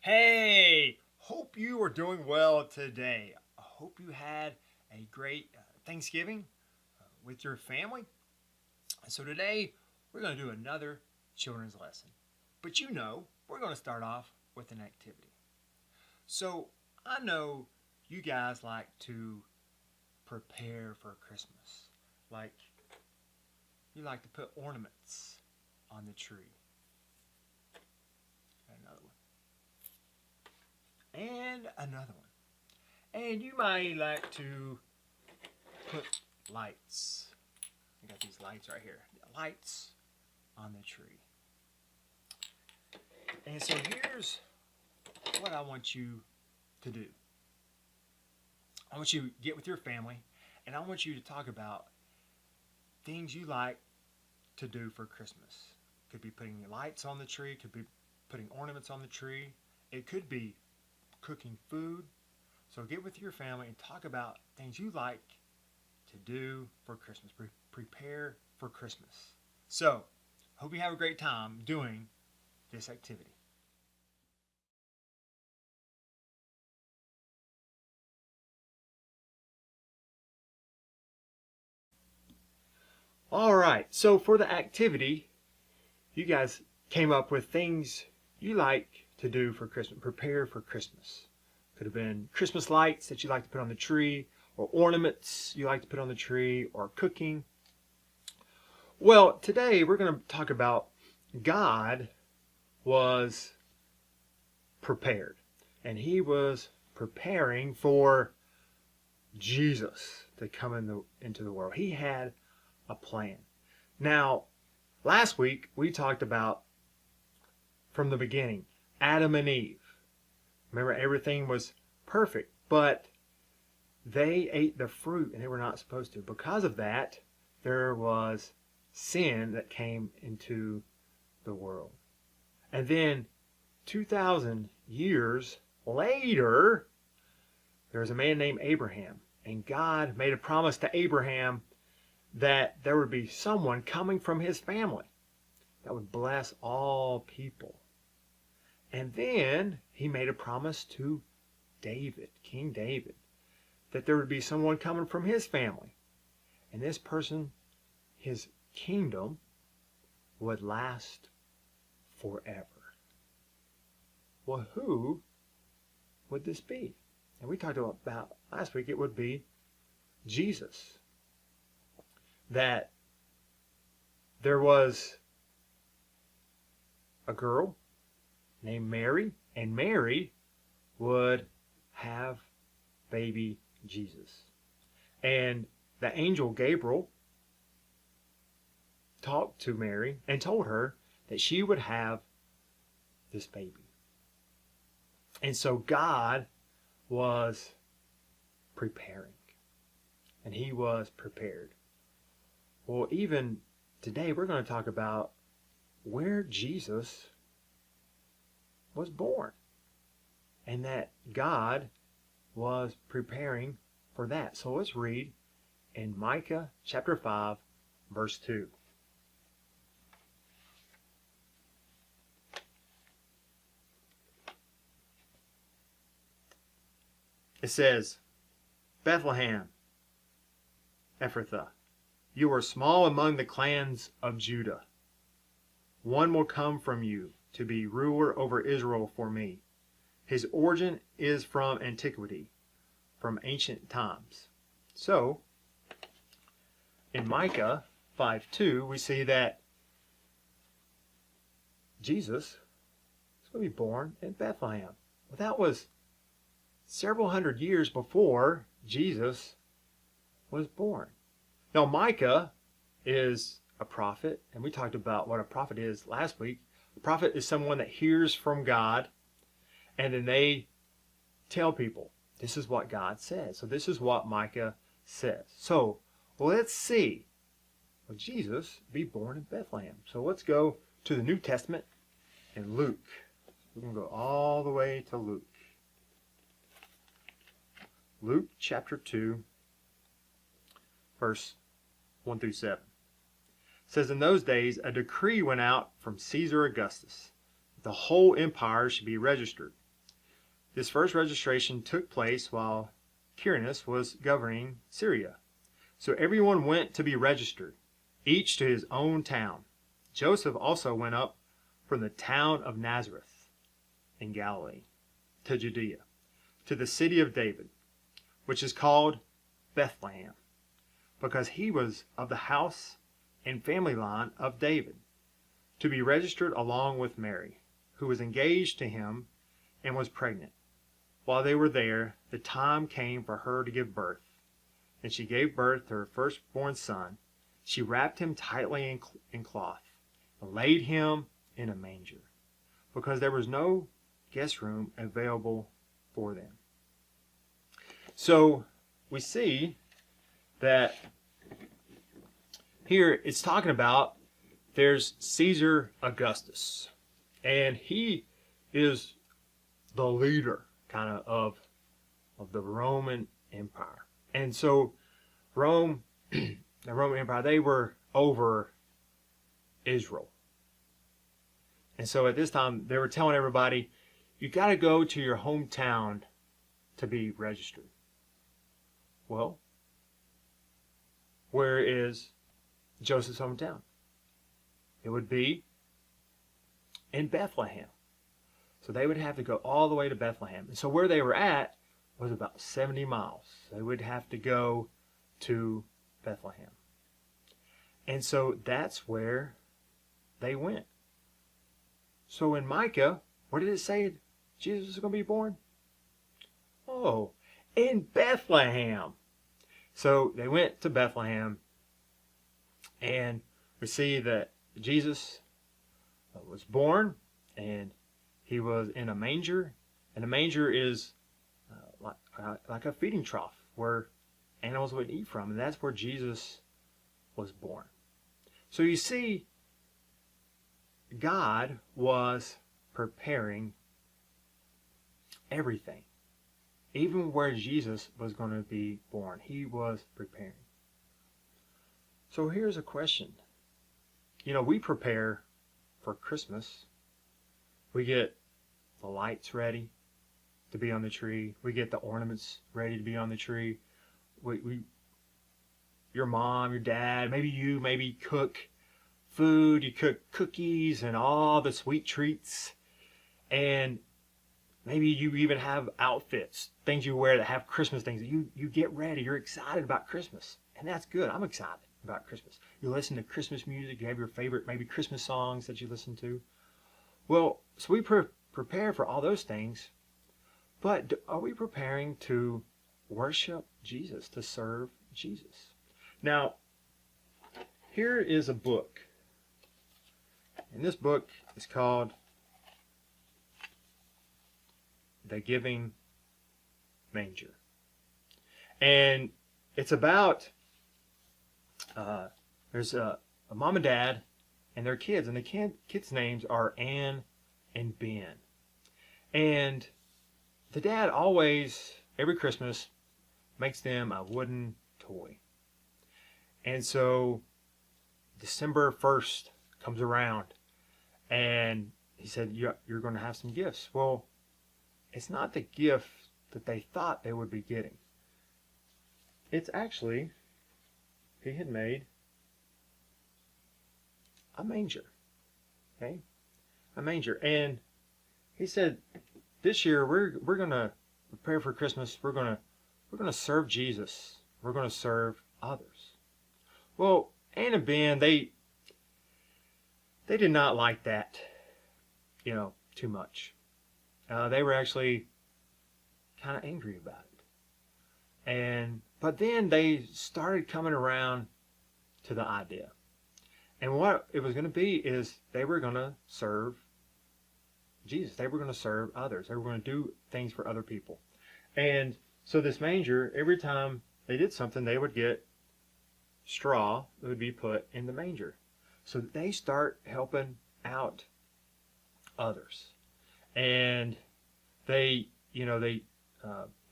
Hey, hope you are doing well today. I hope you had a great Thanksgiving with your family. So today we're going to do another children's lesson. But we're going to start off with an activity. So I know you guys like to prepare for Christmas. Like you like to put ornaments on the tree. Another one. And another one. And you might like to put lights. I got these lights right here. Lights on the tree. And so here's what I want you to do. I want you to get with your family and I want you to talk about things you like to do for Christmas. Could be putting lights on the tree, could be putting ornaments on the tree. It could be cooking food. So get with your family and talk about things you like to do for Christmas. Prepare for Christmas. So, hope you have a great time doing this activity. All right, so for the activity, you guys came up with things you like to do for Christmas. Prepare for Christmas. Could have been Christmas lights that you like to put on the tree, or ornaments you like to put on the tree, or cooking. Well, today we're going to talk about God was prepared. And he was preparing for Jesus to come into the world. He had a plan. Now, last week we talked about from the beginning, Adam and Eve. Remember, everything was perfect, but they ate the fruit and they were not supposed to. Because of that, there was sin that came into the world. And then 2,000 years later, there was a man named Abraham. And God made a promise to Abraham that there would be someone coming from his family that would bless all people. And then he made a promise to David, King David, that there would be someone coming from his family. And this person, his kingdom, would last forever. Well, who would this be? And we talked about last week, it would be Jesus. That there was a girl named Mary, and Mary would have baby Jesus. And the angel Gabriel talked to Mary and told her that she would have this baby. And so God was preparing. And he was prepared. Well, even today we're going to talk about where Jesus was born. And that God was preparing for that. So let's read in Micah chapter 5, verse 2. It says, Bethlehem, Ephrathah, you are small among the clans of Judah. One will come from you to be ruler over Israel for me. His origin is from antiquity, from ancient times. So, in Micah 5:2, we see that Jesus is going to be born in Bethlehem. Well, that was several hundred years before Jesus was born. Now, Micah is a prophet, and we talked about what a prophet is last week. A prophet is someone that hears from God, and then they tell people, this is what God says. So this is what Micah says. So let's see. Will Jesus be born in Bethlehem? So let's go to the New Testament in Luke. We're going to go all the way to Luke. Luke chapter 2, verse 1 through 7. It says, in those days a decree went out from Caesar Augustus that the whole empire should be registered. this first registration took place while Quirinus was governing Syria. So everyone went to be registered, each to his own town. Joseph also went up from the town of Nazareth in Galilee to Judea, to the city of David, which is called Bethlehem, because he was of the house and family line of David, to be registered along with Mary, who was engaged to him and was pregnant. While they were there, the time came for her to give birth, and she gave birth to her firstborn son. She wrapped him tightly in cloth and laid him in a manger, because there was no guest room available for them. So we see that here it's talking about there's Caesar Augustus, and he is the leader kind of the Roman Empire. And so Rome, the Roman Empire, they were over Israel. And so at this time, they were telling everybody, you got to go to your hometown to be registered. Well, where is Joseph's hometown? It would be in Bethlehem. So they would have to go all the way to Bethlehem. And so where they were at was about 70 miles. They would have to go to Bethlehem. And so that's where they went. So in Micah, what did it say Jesus was going to be born? Oh, in Bethlehem. So they went to Bethlehem, and we see that Jesus was born, and he was in a manger. And a manger is like a feeding trough where animals would eat from, and that's where Jesus was born. So you see, God was preparing everything. Even where Jesus was going to be born, he was preparing. So here's a question. You know, we prepare for Christmas. We get the lights ready to be on the tree. We get the ornaments ready to be on the tree. Your mom, your dad, maybe you, maybe cook food. You cook cookies and all the sweet treats. And maybe you even have outfits, things you wear that have Christmas things. You get ready. You're excited about Christmas. And that's good. I'm excited about Christmas. You listen to Christmas music. You have your favorite maybe Christmas songs that you listen to. Well, so we prepare for all those things. But are we preparing to worship Jesus, to serve Jesus? Now, here is a book. And this book is called The Giving Manger. And it's about, there's a mom and dad and their kids. And the kids' names are Anne and Ben. And the dad always, every Christmas, makes them a wooden toy. And so December 1st comes around, and he said, you're going to have some gifts. Well, it's not the gift that they thought they would be getting. It's actually, he had made a manger. Okay? A manger. And he said, this year we're going to prepare for Christmas. We're going to serve Jesus. We're going to serve others. Well, Anne and Ben, they did not like that, too much. They were actually kind of angry about it. But then they started coming around to the idea. And what it was going to be is they were going to serve Jesus. They were going to serve others. They were going to do things for other people. And so this manger, every time they did something, they would get straw that would be put in the manger. So they start helping out others. And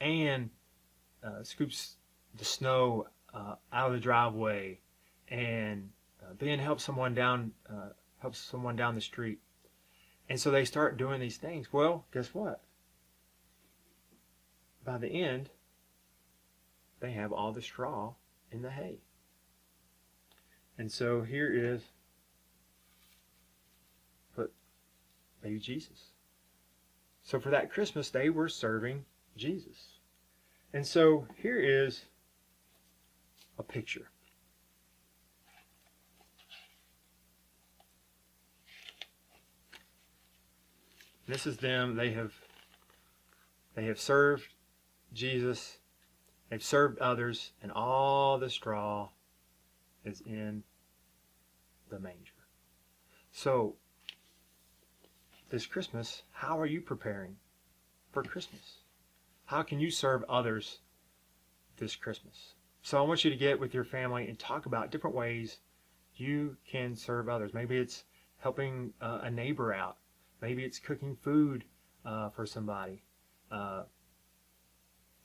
Anne scoops the snow out of the driveway, and Ben helps someone down the street. And so they start doing these things. Well, guess what? by the end, they have all the straw in the hay. And so here is put baby Jesus. So for that Christmas, they were serving Jesus. And so here is a picture. This is them. They have served Jesus. They've served others, and all the straw is in the manger. So this Christmas, how are you preparing for Christmas? How can you serve others this Christmas? So I want you to get with your family and talk about different ways you can serve others. Maybe it's helping a neighbor out. Maybe it's cooking food for somebody.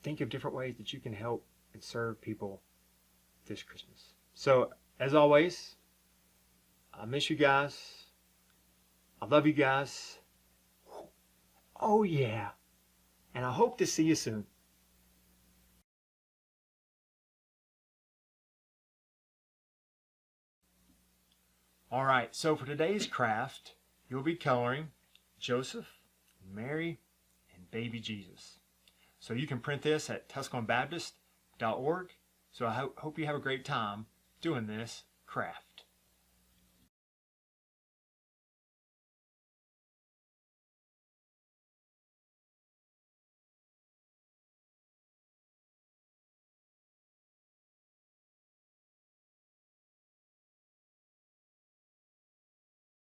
Think of different ways that you can help and serve people this Christmas. So, as always, I miss you guys. I love you guys. Oh yeah. And I hope to see you soon. All right, so for today's craft, you'll be coloring Joseph, Mary, and baby Jesus. So you can print this at TusculumBaptist.org. So I hope you have a great time doing this craft.